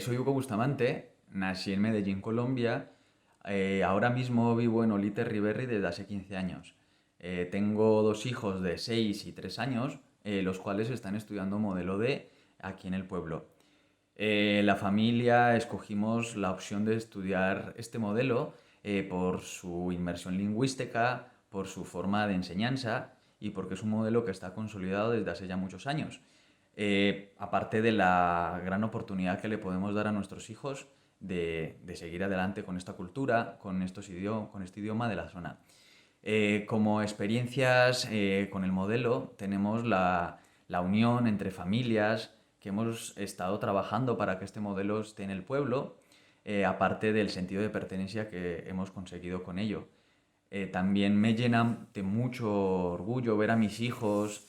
Soy Hugo Bustamante, nací en Medellín, Colombia. Ahora mismo vivo en Olite Riberri desde hace 15 años. Tengo dos hijos de 6 y 3 años, los cuales están estudiando modelo D aquí en el pueblo. La familia escogimos la opción de estudiar este modelo por su inmersión lingüística, por su forma de enseñanza y porque es un modelo que está consolidado desde hace ya muchos años. Aparte de la gran oportunidad que le podemos dar a nuestros hijos de seguir adelante con esta cultura, con este idioma de la zona. Como experiencias con el modelo, tenemos la unión entre familias que hemos estado trabajando para que este modelo esté en el pueblo, aparte del sentido de pertenencia que hemos conseguido con ello. También me llena de mucho orgullo ver a mis hijos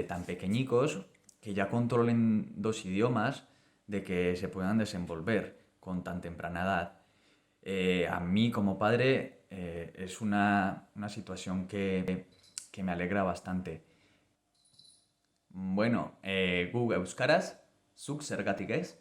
tan pequeñicos que ya controlen dos idiomas, de que se puedan desenvolver con tan temprana edad. A mí como padre es una situación que me alegra bastante. Bueno, gu euskaraz, zuk zergatik ez?